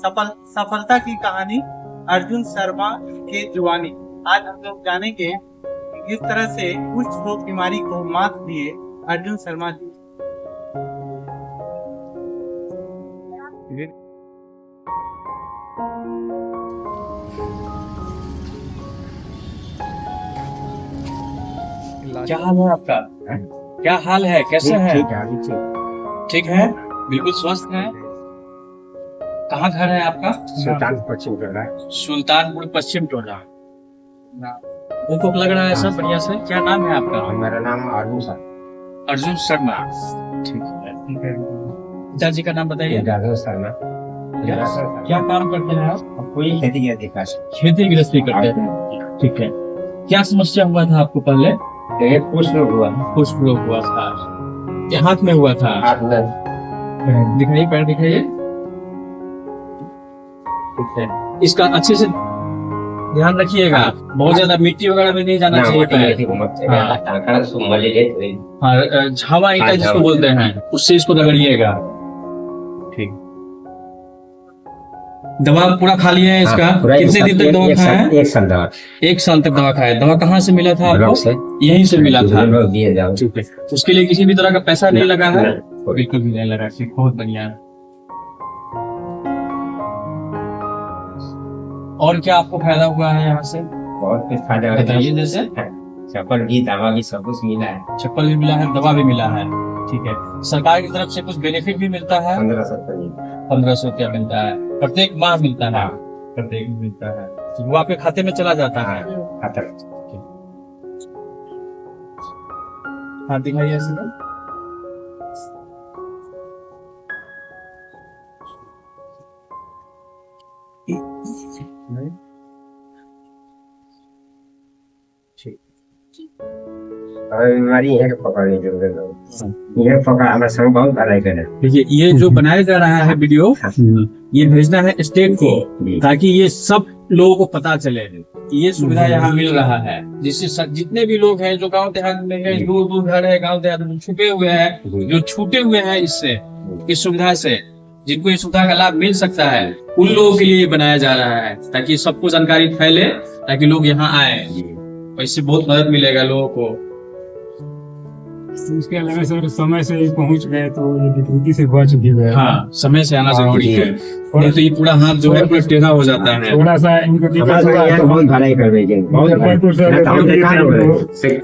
सफलता की कहानी अर्जुन शर्मा के जुबानी। आज हम लोग जानेंगे कि किस तरह से कुष्ठ रोग बीमारी को मात दिए अर्जुन शर्मा जी। क्या हाल है आपका? क्या हाल है? कैसे हैं? ठीक है, बिल्कुल स्वस्थ है। कहाँ घर है आपका? सुल्तानपुर पश्चिम टोला। उनको लग रहा है सब बढ़िया से। क्या नाम है आपका? मेरा नाम अर्जुन शर्मा। ठीक है। पिताजी का नाम बताइए। शर्मा। क्या काम करते हैं आप? कोई खेती खेती गृहस्थी करते हैं। ठीक है। क्या समस्या हुआ था आपको पहले? कुछ लोग हुआ कुछ रोग हुआ था। क्या हाथ में हुआ था? दिखाइए, पैर दिखाइए। ठीक है। इसका अच्छे से ध्यान रखिएगा, बहुत ज्यादा मिट्टी वगैरह में नहीं जाना चाहिए पैर। हाँ, झावा ईंटा जिसको बोलते हैं, उससे इसको रगड़िएगा। ठीक। दवा पूरा खा लिया है इसका? कितने दिन तक दवा खाया है? 1 साल दवा। 1 साल तक दवा खाया। दवा कहाँ से मिला था आपको? यहीं से मिला था। उसके लिए किसी भी तरह का पैसा नहीं लगा है? बिल्कुल भी नहीं लगा। बहुत बढ़िया। और क्या आपको फायदा हुआ है यहाँ से? बहुत कुछ फायदा बताइए। जैसे चप्पल भी, दवा भी, सब कुछ मिला है। चप्पल भी मिला है, दवा भी मिला है। ठीक है। सरकार की तरफ से कुछ बेनिफिट भी मिलता है? 1500 रुपया मिलता है। प्रत्येक माह मिलता है? प्रत्येक मिलता है। वो आपके खाते में चला जाता है? हाँ, दिखाइए ऐसे। बीमारी है पकड़ने ये पकड़ हमारे संग बहुत भलाई करे। देखिए, ये जो बनाया जा रहा है वीडियो, ये भेजना है स्टेट को, ताकि ये सब लोगों को पता चले कि ये सुविधा यहाँ मिल रहा है। जिससे जितने भी लोग हैं जो गांव देहात में है, दूर दूर घर है, गांव देहात में छुपे हुए हैं, जो छूटे हुए हैं इससे, इस सुविधा से, जिनको ये सुविधा का लाभ मिल सकता है, उन लोगों के लिए बनाया जा रहा है, ताकि सबको जानकारी फैले, ताकि लोग यहाँ आए। इससे बहुत मदद मिलेगा लोगों को। इसके अलावा सर समय से पहुंच गए तो ये विकृति से बच भी गए। हाँ, समय से आना जरूरी है, नहीं तो ये पूरा हाथ जो है पूरा टेढ़ा हो जाता है। थोड़ा सा इनको बहुत भलाई कर देंगे।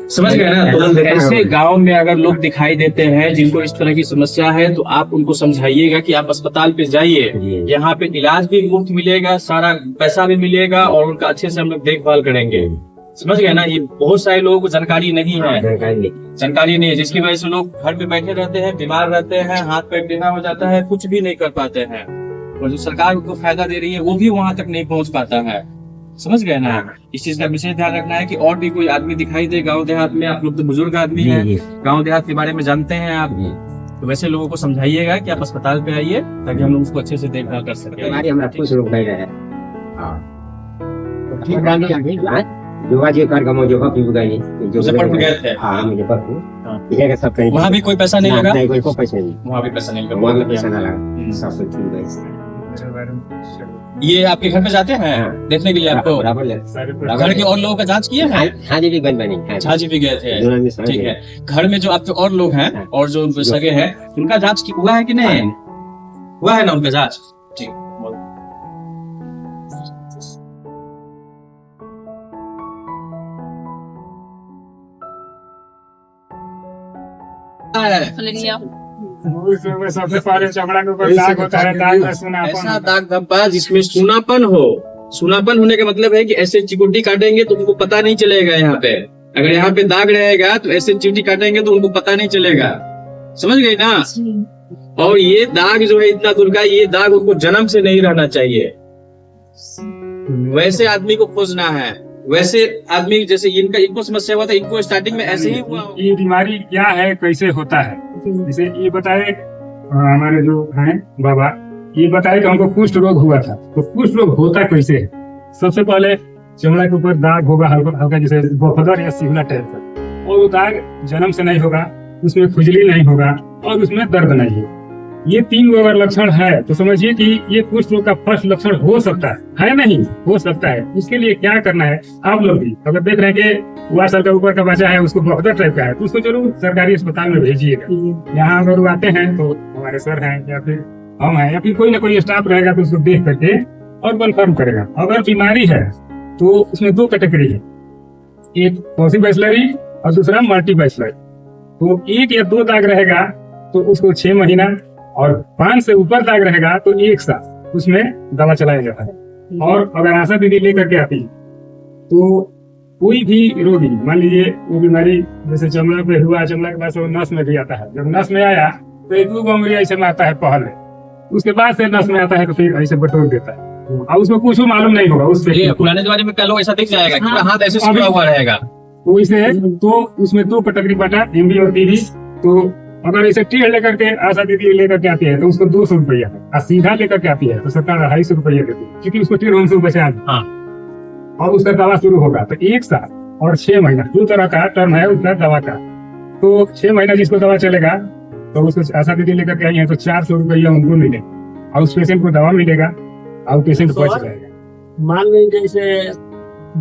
समझ गए ना? तो ऐसे गांव में अगर लोग दिखाई देते हैं जिनको इस तरह की समस्या है, तो आप उनको समझाइएगा कि आप अस्पताल पे जाइए, यहाँ पे इलाज भी मुफ्त मिलेगा, सारा पैसा भी मिलेगा, और उनका अच्छे से हम लोग देखभाल करेंगे। समझ गए ना? ये बहुत सारे लोगों को जानकारी नहीं है, जानकारी नहीं है, जिसकी वजह से लोग घर पे बैठे रहते हैं, बीमार रहते हैं, हाथ पैर टेढ़ा हो जाता है, कुछ भी नहीं कर पाते हैं, और जो सरकार उनको फायदा दे रही है वो भी वहां तक नहीं पहुंच पाता है। समझ गए ना? इस चीज का विशेष ध्यान रखना है कि और भी कोई आदमी दिखाई दे गाँव देहात में। आप लोग तो बुजुर्ग आदमी है, गाँव देहात के बारे में जानते हैं आप, तो वैसे लोगों को समझाइएगा कि आप अस्पताल पे आइए, ताकि हम लोग उसको अच्छे से देखभाल कर सके। मुजफ्फरपुर गए थे? हाँ, मुजफ्फरपुर। वहाँ भी कोई पैसा नहीं लगा? नहीं, कोई पैसा नहीं। वहाँ भी पैसा नहीं लगा। वहाँ भी पैसा ना लगा, सब कुछ ठीक है। ये आपके घर पे जाते हैं देखने के लिए आपको? घर के और लोगों का जांच किए हैं? हाँ जी, भी बनी। झा जी भी गए थे। ठीक है। घर में जो आपके और लोग हैं और जो सगे हैं, उनका जांच हुआ है कि नहीं? हुआ है ना उनका जांच? ठीक। सबसे पहले चमड़ा के ऊपर दाग होता है, दाग में सूनापन। ऐसा दाग धब्बा जिसमें सूनापन हो। सूनापन होने का मतलब है कि ऐसे चिकुटी काटेंगे तो उनको पता नहीं चलेगा। यहाँ पे अगर यहाँ पे दाग रहेगा तो ऐसे चिकुटी काटेंगे तो उनको पता नहीं चलेगा। समझ गई ना? और ये दाग जो है इतना दूर का, ये दाग उनको जन्म से नहीं रहना चाहिए। वैसे आदमी को खोजना है, वैसे आदमी जैसे इनको समस्या हुआ था, इनको स्टार्टिंग में ऐसे ही हुआ। ये बीमारी क्या है, कैसे होता है, जैसे ये बताए हमारे जो हैं बाबा, ये बताए कि हमको कुष्ठ रोग हुआ था। तो कुष्ठ रोग होता कैसे है? सबसे पहले चमड़ा के ऊपर दाग होगा, हल्का जैसे बफदर या सिवला टाइप का, और वो दाग जन्म से नहीं होगा, उसमें खुजली नहीं होगा और उसमें दर्द नहीं है। ये 3 अगर लक्षण है तो समझिए कि ये कुष्ठ रोग का फर्स्ट लक्षण हो सकता है नहीं हो सकता है। उसके लिए क्या करना है, आप लोग भी अगर देख रहे हैं कि 8 साल का ऊपर का बच्चा है, उसको बहुत टाइप का है, तो उसको जरूर सरकारी अस्पताल में भेजिएगा। यहाँ अगर वो आते हैं तो हमारे सर हैं या फिर हम हैं या फिर कोई ना कोई स्टाफ रहेगा तो उसको देख करके और कन्फर्म करेगा। अगर बीमारी है तो उसमें 2 कैटेगरी है, एक पॉसी बैचलरी और दूसरा मल्टी बैचलरी। तो 1 या 2 दाग रहेगा तो उसको 6 महीना और 5 से ऊपर दाग रहेगा तो 1 साल उसमें दवा चलाया जाता है। और अगर आशा दीदी लेकर के आती है तो कोई भी रोगी, मान लीजिए वो बीमारी जैसे चमड़ा पे हुआ, चमड़ा के पास वो नस में भी आता है, जब नस में आया तो 1-2 उंगली ऐसे में आता है पहले, उसके बाद से नस में आता है तो फिर ऐसे बटोर देता है और उसमें कुछ मालूम नहीं होगा। उससे पुराने जमाने में कल ऐसा दिख जाएगा कि हाथ ऐसे सिकुड़ा हुआ रहेगा, तो इसे तो उसमें 2 कैटेगरी बांटा, एमबी और टीबी। तो अगर इसे टीए लेकर के आशा दीदी लेकर के आती है तो उसको 200 रुपया है, और सीधा लेकर के आती है तो सरकार 250 रुपया देती है, क्योंकि उसको टीर होम से बचा है। हाँ। और उसका दवा शुरू होगा तो 1 साल और 6 महीना 2 तरह का टर्म है उसका दवा का। तो 6 महीना जिसको दवा चलेगा तो उसको आशा दीदी लेकर के आई है तो 400 रुपया उनको मिलेगा और उस पेशेंट को दवा मिलेगा और पेशेंट बच जाएगा। मान लीजिए जैसे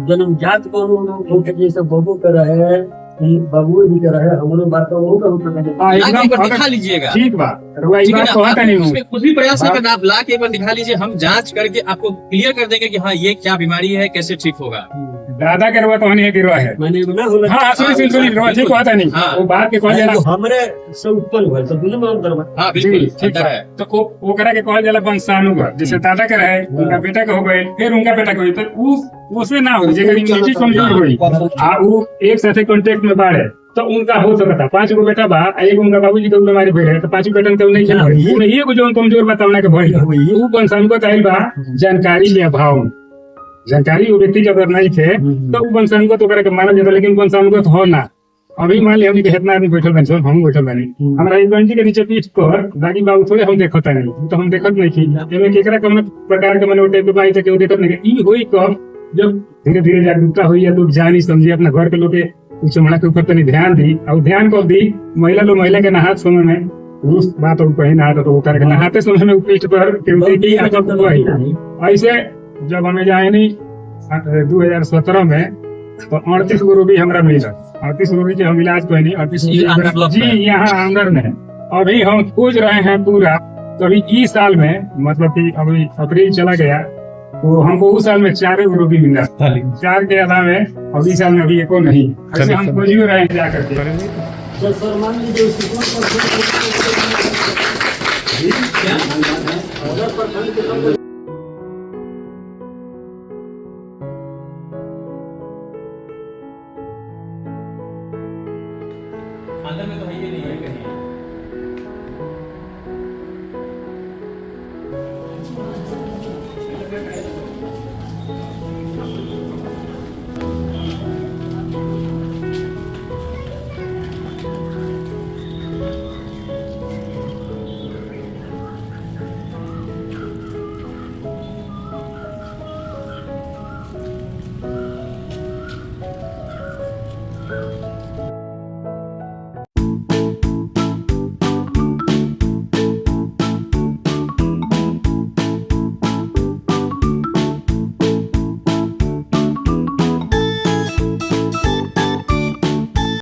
जन्मजात को जैसे बबू कर रहे हैं, बबू भी कर रहे हैं, हमने बात तो वो करूँ दिखा लीजिएगा। ठीक बात, उसमें कुछ भी प्रयास नहीं करना, आप ला के एक बार दिखा लीजिए, हम जांच करके आपको क्लियर कर देंगे कि हाँ ये क्या बीमारी है, कैसे ठीक होगा। दादा के रवा तो नहीं है गिरवा है। मैंने ना होला हाँ सुनी रवा ठीक होता नहीं। वो बात के कौन जाला हमरे से उत्पन्न हुआ तो दुनु में अंतर बा। हाँ बिल्कुल ठीक है। तो वो करा के कौन जाला वंशाणु का, जैसे दादा का रहे उनका बेटा का हो गए, फिर उनका बेटा का हुई, तो उससे ना हो जेकर इम्यूनिटी कमजोर हुई आ वो एक साथ कांटेक्ट में बाढ़े तो उनका हो सकता है। 5 गो बेटा बा, एक उनका बाबूजी के बीमारी भेल है तो 5 बेटा के नहीं खेल उन्हें एक जो कमजोर बतावना के भइल वो वंशाणु को चाहिए बा जानकारी ले अभाव। जानकारी वो व्यक्ति जब नहीं थे तो वो वंशाणु को तो करे के माना जाता, लेकिन वंशाणु को हो ना। अभी मान लिया हमने इतना आदमी बैठल बन, हम बैठल बनी, हमारा इस के नीचे पीठ पर दादी बाबू थोड़े हम देखता नहीं, तो हम देखत नहीं थी एमे केकरा कौन प्रकार के मने टाइप के बाई तक देखत नहीं। ई होई कब जब धीरे धीरे जागरूकता हुई है तो जानी समझी अपना घर के लोग के चमड़ा के ऊपर तनी ध्यान दी। और ध्यान कब दी, महिला के नहात समय में उस बात और कहीं नहाता तो करके नहाते समय में पीठ पर ऐसे जब हमें जाए नहीं 2017 में तो 38 गो रोगी हमरा मिला। 38 रोगी के हम इलाज करें 38 जी यहाँ आंगन में। अभी हम खोज रहे हैं पूरा, तो अभी इस साल में मतलब कि अभी अप्रैल चला गया तो हमको उस साल में 4 रोगी मिला, 4 के अलावा अभी साल में अभी एको नहीं। ऐसे हम खोज भी रहे हैं जा करके। तो सर मान लीजिए अंदर में तो है ये नहीं है कहीं।